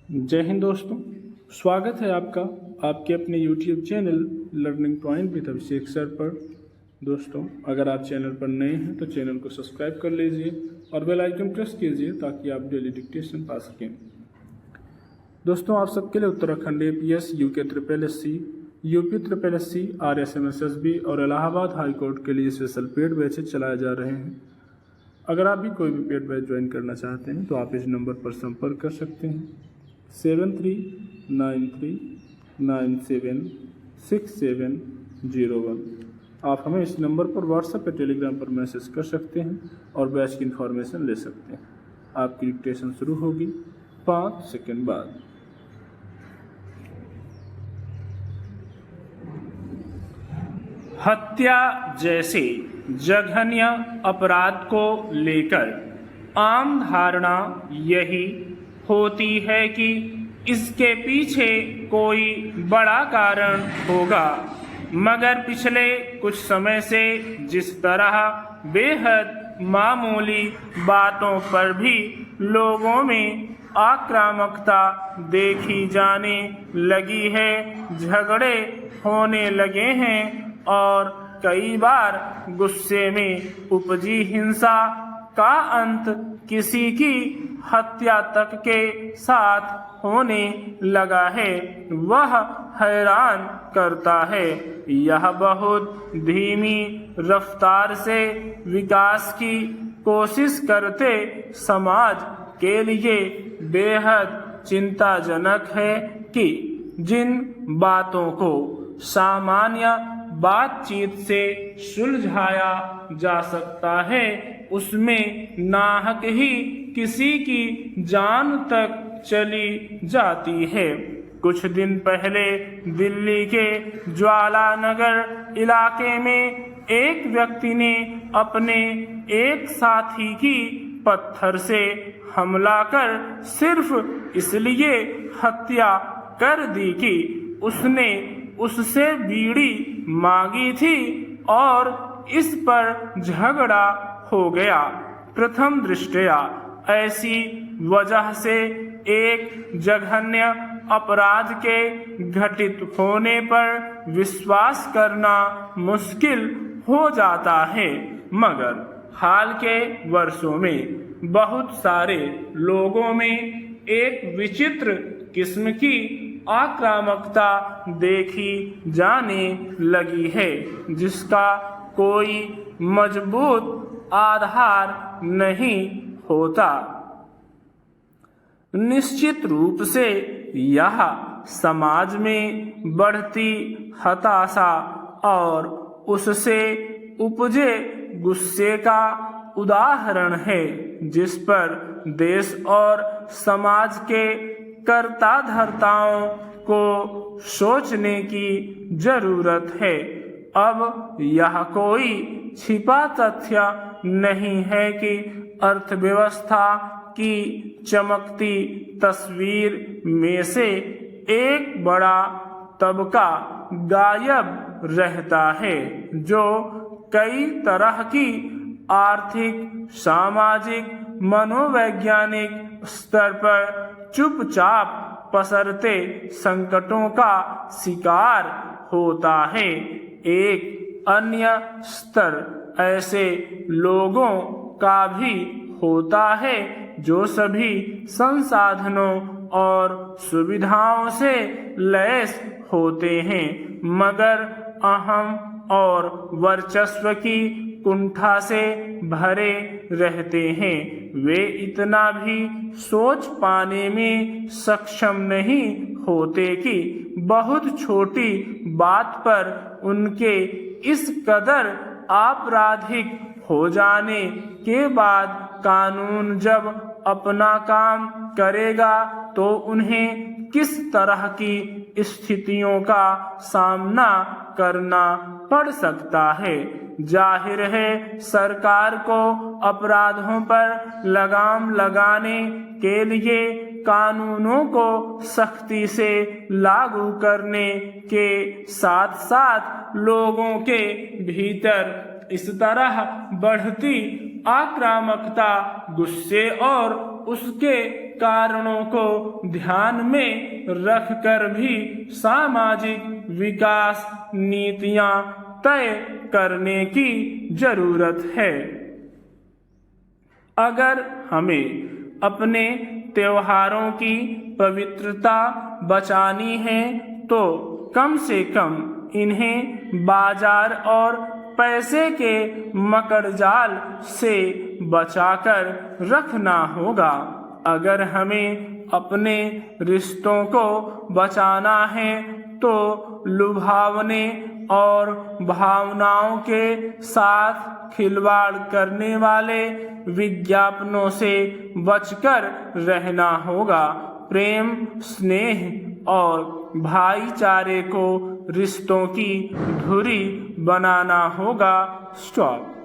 जय हिंद दोस्तों, स्वागत है आपका आपके अपने YouTube channel learning point with Abhishek sir पर। दोस्तों, अगर आप चैनल पर नए हैं तो चैनल को सब्सक्राइब कर लीजिए और बेल आइकन प्रेस कीजिए ताकि आप डेली डिक्टेशन पा सकें। दोस्तों, आप सबके लिए Uttarakhand APS, UK SSSC, UP SSSC, RSMSSB और इलाहाबाद हाई कोर्ट के लिए स्पेशल पेड बैचेज चलाए जा रहे हैं। अगर आप भी कोई भी पेड बैच ज्वाइन करना चाहते हैं तो आप इस नंबर पर संपर्क कर सकते हैं 7393976701। आप हमें इस नंबर पर व्हाट्सएप या टेलीग्राम पर मैसेज कर सकते हैं और बैच की इन्फॉर्मेशन ले सकते हैं। आपकी डिक्टेशन शुरू होगी 5 सेकंड बाद। हत्या जैसे जघन्य अपराध को लेकर आम धारणा यही होती है कि इसके पीछे कोई बड़ा कारण होगा, मगर पिछले कुछ समय से जिस तरह बेहद मामूली बातों पर भी लोगों में आक्रामकता देखी जाने लगी है, झगड़े होने लगे हैं और कई बार गुस्से में उपजी हिंसा का अंत किसी की हत्या तक के साथ होने लगा है, वह हैरान करता है। यह बहुत धीमी रफ्तार से विकास की कोशिश करते समाज के लिए बेहद चिंताजनक है कि जिन बातों को सामान्य बातचीत से सुलझाया जा सकता है उसमें नाहक ही किसी की जान तक चली जाती है। कुछ दिन पहले दिल्ली के ज्वालानगर इलाके में एक व्यक्ति ने अपने एक साथी की पत्थर से हमला कर सिर्फ इसलिए हत्या कर दी कि उसने उससे बीड़ी मांगी थी और इस पर झगड़ा हो गया। प्रथम दृष्टया ऐसी वजह से एक जघन्य अपराध के घटित होने पर विश्वास करना मुश्किल हो जाता है, मगर हाल के वर्षों में बहुत सारे लोगों में एक विचित्र किस्म की आक्रामकता देखी जाने लगी है, जिसका कोई मजबूत आधार नहीं होता। निश्चित रूप से यह समाज में बढ़ती हताशा और उससे उपजे गुस्से का उदाहरण है, जिस पर देश और समाज के कर्ता धर्ताओं को सोचने की जरूरत है। अब यह कोई छिपा तथ्य नहीं है कि अर्थव्यवस्था की चमकती तस्वीर में से एक बड़ा तबका गायब रहता है, जो कई तरह की आर्थिक, सामाजिक, मनोवैज्ञानिक स्तर पर चुपचाप पसरते संकटों का शिकार होता है। एक अन्य स्तर ऐसे लोगों का भी होता है जो सभी संसाधनों और सुविधाओं से लैस होते हैं, मगर अहम और वर्चस्व की कुंठा से भरे रहते हैं। वे इतना भी सोच पाने में सक्षम नहीं होते कि बहुत छोटी बात पर उनके इस कदर आपराधिक हो जाने के बाद कानून जब अपना काम करेगा तो उन्हें किस तरह की स्थितियों का सामना करना पड़ सकता है। जाहिर है, सरकार को अपराधों पर लगाम लगाने के लिए कानूनों को सख्ती से लागू करने के साथ साथ लोगों के भीतर इस तरह बढ़ती आक्रामकता, गुस्से और उसके कारणों को ध्यान में रखकर भी सामाजिक विकास नीतियां तय करने की जरूरत है। अगर हमें अपने त्योहारों की पवित्रता बचानी है तो कम से कम इन्हें बाजार और पैसे के मकड़जाल से बचाकर रखना होगा। अगर हमें अपने रिश्तों को बचाना है तो लुभावने और भावनाओं के साथ खिलवाड़ करने वाले विज्ञापनों से बचकर रहना होगा। प्रेम, स्नेह और भाईचारे को रिश्तों की धुरी बनाना होगा। स्टॉप।